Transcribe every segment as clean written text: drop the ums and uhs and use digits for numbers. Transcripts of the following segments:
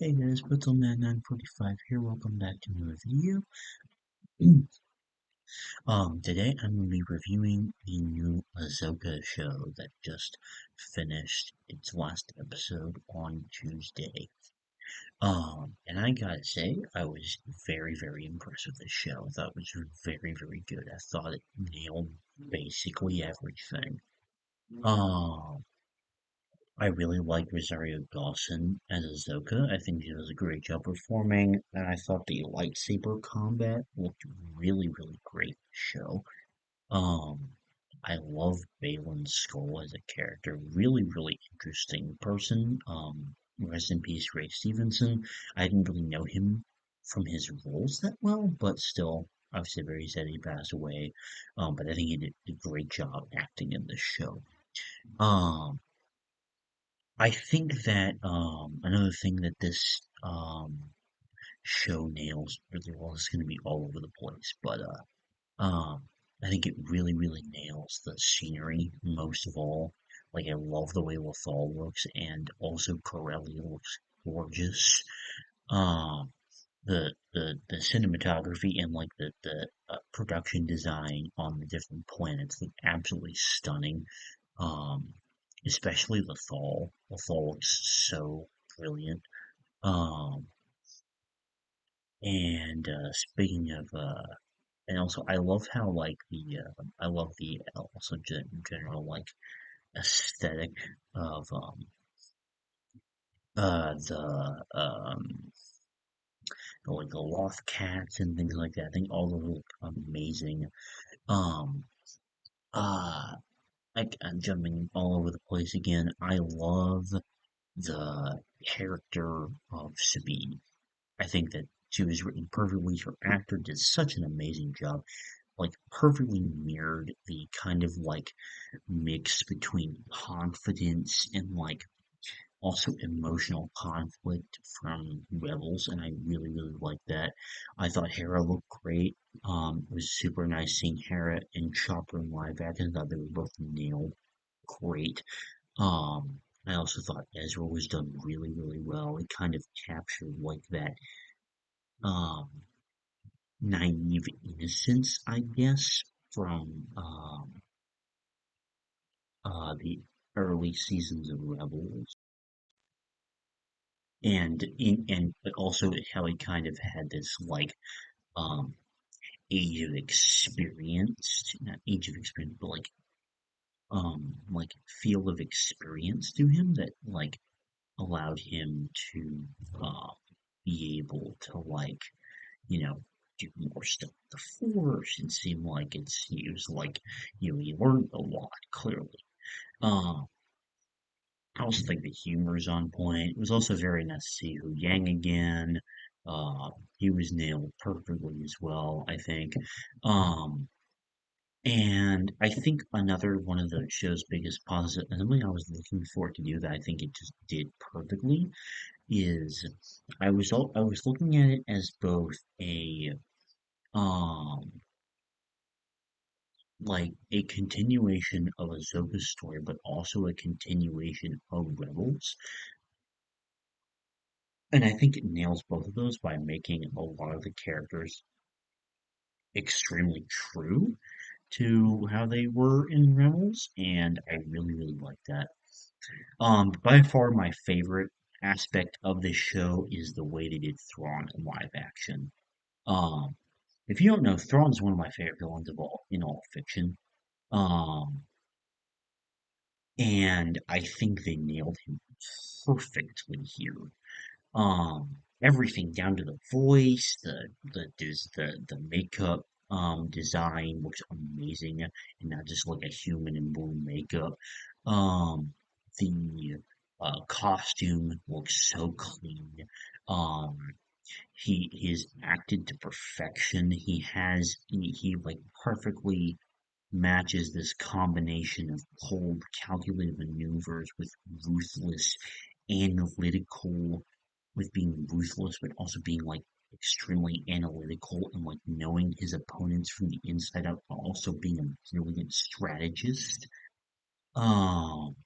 Hey guys, Man 945 here. Welcome back to another video. Today I'm going to be reviewing the new Ahsoka show that just finished its last episode on Tuesday. And I gotta say, I was very impressed with this show. I thought it was very good. I thought it nailed basically everything. Um, I really liked Rosario Dawson as Ahsoka. I think she does a great job performing, and I thought the lightsaber combat looked really great in the show. Um, I love Baylan Skoll as a character. Really interesting person. Rest in peace, Ray Stevenson. I didn't really know him from his roles that well, but still, obviously very sad he passed away. But I think he did a great job acting in this show. Um, I think that another thing that this show nails really well is going to be all over the place, but I think it really nails the scenery most of all. Like I love the way Lothal looks, and also Corelli looks gorgeous. Um, the cinematography and like the production design on the different planets look absolutely stunning. Um, Especially the fall. The fall looks so brilliant. Um, and speaking of, and also I love how like I love the also general like aesthetic of the like the loft cats and things like that. I think all those look amazing. Um, uh, I'm jumping all over the place again. I love the character of Sabine. I think that she was written perfectly. Her actor did such an amazing job. Like perfectly mirrored the kind of like mix between confidence and like also emotional conflict from Rebels, and I really like that. I thought Hera looked great. It was super nice seeing Hera and Chopper in live action. I thought they were both nailed great. I also thought Ezra was done really well. It kind of captured like that um naive innocence, I guess, from the early seasons of Rebels. But also how he kind of had this like um age of experience, not age of experience, but like field of experience to him that like allowed him to uh be able to like you know do more stuff with the force and seem like it's used like he learned a lot clearly. um I also think the humor is on point. It was also very nice to see Hu Yang again. He was nailed perfectly as well, I think. Um, and I think another one of the show's biggest positive, and something I was looking for it to do that I think it just did perfectly, is I was looking at it as both a um like a continuation of Ahsoka's story, but also a continuation of Rebels. And I think it nails both of those by making a lot of the characters extremely true to how they were in Rebels, and I really like that. By far my favorite aspect of this show is the way they did Thrawn in live action. Um, if you don't know, Thrawn is one of my favorite villains of all in all fiction. Um, and I think they nailed him perfectly here. Everything down to the voice, the makeup design looks amazing, and not just like a human in blue makeup. The costume looks so clean. Um, he is acted to perfection. He like perfectly matches this combination of cold, calculated maneuvers with ruthless, analytical, with being ruthless, but also being like extremely analytical and like knowing his opponents from the inside out, but also being a brilliant strategist. Um,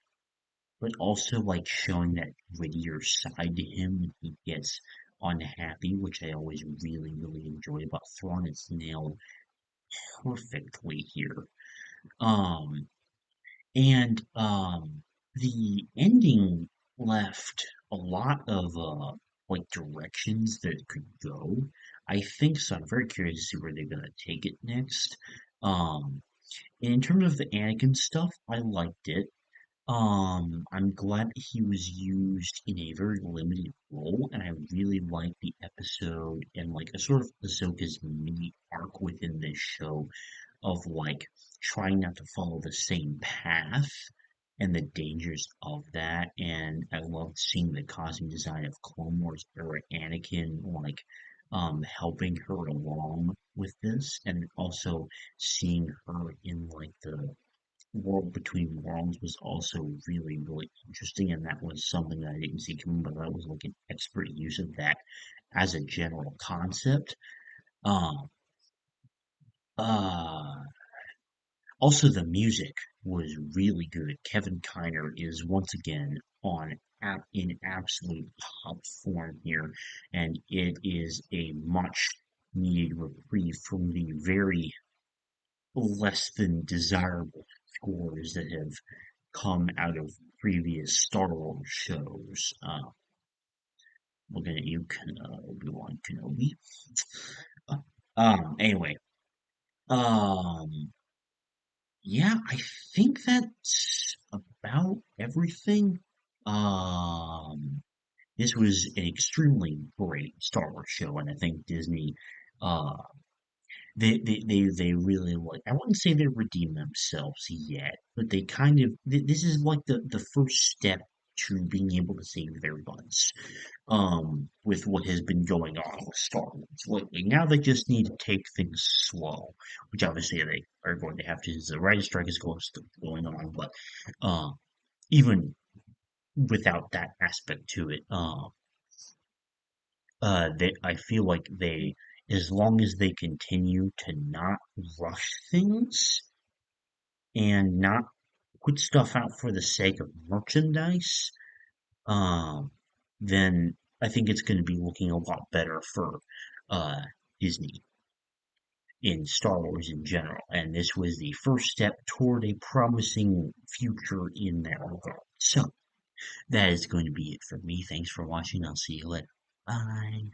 but also like showing that grittier side to him when he gets unhappy, which I always really enjoy about Thrawn. It's nailed perfectly here. Um, and the ending left a lot of like directions that it could go. I think so. I'm very curious to see where they're gonna take it next. And in terms of the Anakin stuff, I liked it. I'm glad that he was used in a very limited role, and I really like the episode and like a sort of Ahsoka's mini arc within this show of like trying not to follow the same path and the dangers of that. And I loved seeing the costume design of Clone Wars era Anakin like helping her along with this, and also seeing her in like the World Between Worlds was also really interesting, and that was something that I didn't see coming, but that was like an expert use of that as a general concept. Um, uh, Also, the music was really good. Kevin Kiner is once again in absolute top form here, and it is a much needed reprieve from the very less than desirable scores that have come out of previous Star Wars shows. Looking at you, Obi-Wan Kenobi. Anyway, um, yeah, I think that's about everything. Um, this was an extremely great Star Wars show, and I think Disney, uh, they really like. I wouldn't say they redeemed themselves yet, but they kind of. This is like the first step to being able to save their butts. With what has been going on with Star Wars lately. Now they just need to take things slow, which obviously they are going to have to. The writer's strike is still going on, but uh, even without that aspect to it, I feel like as long as they continue to not rush things and not put stuff out for the sake of merchandise, um, then I think it's going to be looking a lot better for uh, Disney in Star Wars in general. And this was the first step toward a promising future in that regard. So that is going to be it for me. Thanks for watching. I'll see you later. Bye.